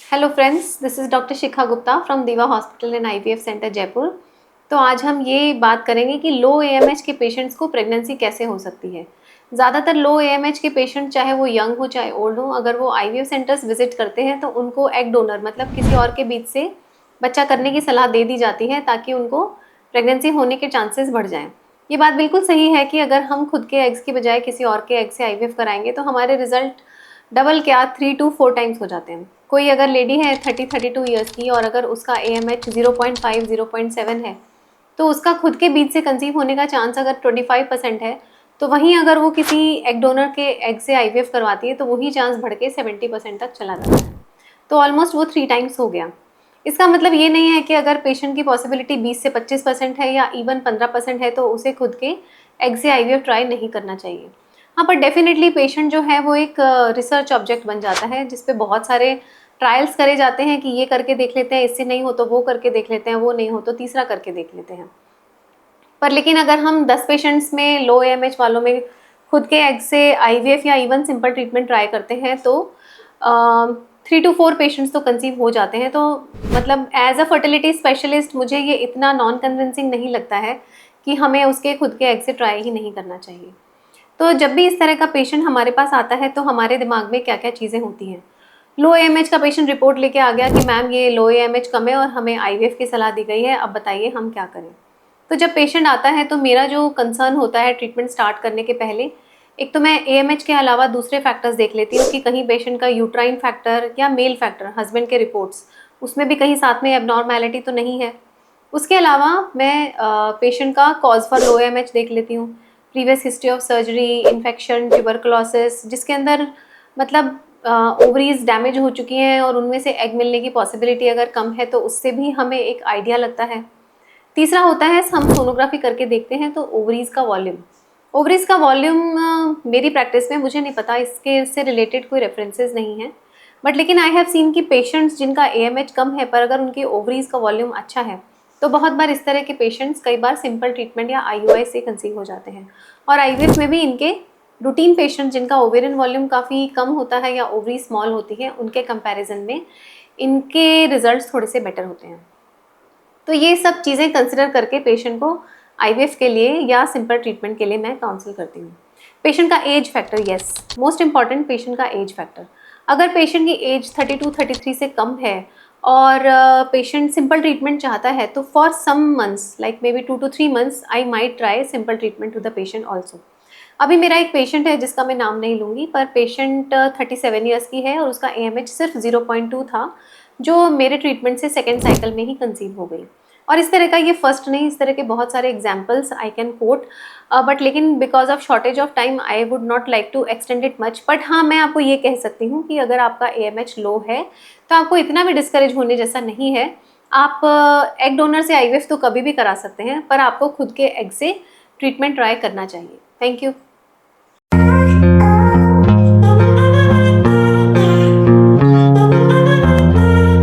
Hello friends, this is doctor Shikha Gupta from Diwa hospital and IVF centre Jaipur. तो आज हम ये बात करेंगे कि लो एएमएच के पेशेंट्स को प्रेगनेंसी कैसे हो सकती है। ज़्यादातर लो एएमएच के पेशेंट, चाहे वो यंग हो चाहे ओल्ड हो, अगर वो आईवीएफ सेंटर्स विजिट करते हैं तो उनको एग डोनर मतलब किसी और के बीच से बच्चा करने की सलाह दे दी जाती है ताकि उनको प्रेगनेंसी होने के चांसेस बढ़ जाएँ। ये बात बिल्कुल सही है कि अगर हम खुद के एग्स की बजाय किसी और के एग से आईवीएफ कराएंगे तो हमारे रिजल्ट डबल क्या 3 to 4 टाइम्स हो जाते हैं। कोई अगर लेडी है 30-32 ईयर्स की और अगर उसका AMH 0.5-0.7 है तो उसका खुद के बीच से कंसीव होने का चांस अगर 25% है, तो वहीं अगर वो किसी एग डोनर के एग से IVF करवाती है तो वही चांस बढ़ के 70% तक चला जाता है। तो ऑलमोस्ट वो 3 टाइम्स हो गया। इसका मतलब ये नहीं है कि अगर पेशेंट की पॉसिबिलिटी 20 से 25% है या इवन 15% है तो उसे खुद के एग से IVF ट्राई नहीं करना चाहिए। हाँ, पर डेफिनेटली पेशेंट जो है वो एक रिसर्च ऑब्जेक्ट बन जाता है जिस पे बहुत सारे ट्रायल्स करे जाते हैं कि ये करके देख लेते हैं, इससे नहीं हो तो वो करके देख लेते हैं, वो नहीं हो तो तीसरा करके देख लेते हैं। पर लेकिन अगर हम 10 पेशेंट्स में लो AMH वालों में खुद के एग से IVF या इवन सिंपल ट्रीटमेंट ट्राई करते हैं तो 3 to 4 पेशेंट्स तो कंसीव हो जाते हैं। तो मतलब एज अ फर्टिलिटी स्पेशलिस्ट मुझे ये इतना नॉन कन्विंसिंग नहीं लगता है कि हमें उसके खुद के एग से ट्राई ही नहीं करना चाहिए। तो जब भी इस तरह का पेशेंट हमारे पास आता है तो हमारे दिमाग में क्या क्या चीज़ें होती हैं। लो AMH का पेशेंट रिपोर्ट लेके आ गया कि मैम ये लो AMH कम है और हमें IVF की सलाह दी गई है, अब बताइए हम क्या करें। तो जब पेशेंट आता है तो मेरा जो कंसर्न होता है ट्रीटमेंट स्टार्ट करने के पहले, एक तो मैं AMH के अलावा दूसरे फैक्टर्स देख लेती हूँ कि कहीं पेशेंट का यूट्राइन फैक्टर या मेल फैक्टर हस्बैंड के रिपोर्ट्स उसमें भी कहीं साथ में एबनॉर्मैलिटी तो नहीं है। उसके अलावा मैं पेशेंट का कॉज फॉर लो AMH देख लेती हूँ, previous history of surgery, infection, tuberculosis जिसके अंदर मतलब ओवरीज डैमेज हो चुकी हैं और उनमें से एग मिलने की पॉसिबिलिटी अगर कम है तो उससे भी हमें एक आइडिया लगता है। तीसरा होता है हम सोनोग्राफी करके देखते हैं तो ओवरीज का वॉल्यूम मेरी प्रैक्टिस में मुझे नहीं पता, इसके इससे रिलेटेड कोई रेफरेंसेस नहीं है, बट लेकिन आई हैव सीन कि पेशेंट्स जिनका AMH कम है पर अगर उनकी ओवरीज का वॉल्यूम अच्छा है तो बहुत बार इस तरह के पेशेंट्स कई बार सिंपल ट्रीटमेंट या IUI से कंसीव हो जाते हैं। और IVF में भी इनके रूटीन पेशेंट जिनका ओवेरियन वॉल्यूम काफ़ी कम होता है या ओवरी स्मॉल होती है उनके कंपैरिजन में इनके रिजल्ट्स थोड़े से बेटर होते हैं। तो ये सब चीज़ें कंसिडर करके पेशेंट को IVF के लिए या सिंपल ट्रीटमेंट के लिए मैं काउंसिल करती हूँ। पेशेंट का age factor, yes, most important patient का एज फैक्टर। अगर पेशेंट की एज 32-33 से कम है और पेशेंट सिंपल ट्रीटमेंट चाहता है तो for some months like maybe 2 to 3 months I might try simple treatment to the patient also. अभी मेरा एक पेशेंट है जिसका मैं नाम नहीं लूँगी, पर पेशेंट 37 ईयर्स की है और उसका AMH सिर्फ 0.2 था, जो मेरे ट्रीटमेंट से सेकेंड साइकिल में ही कंसीव हो गई। और इस तरह का ये फर्स्ट नहीं, इस तरह के बहुत सारे examples I can quote, but लेकिन because of shortage of time I would not like to extend it much. But हाँ, मैं आपको ये कह सकती हूँ कि अगर आपका AMH लो है तो आपको इतना भी डिस्करेज होने जैसा नहीं है। आप एग डोनर से IVF तो कभी भी करा सकते हैं, पर आपको खुद के एग से ट्रीटमेंट ट्राई करना चाहिए। Thank you.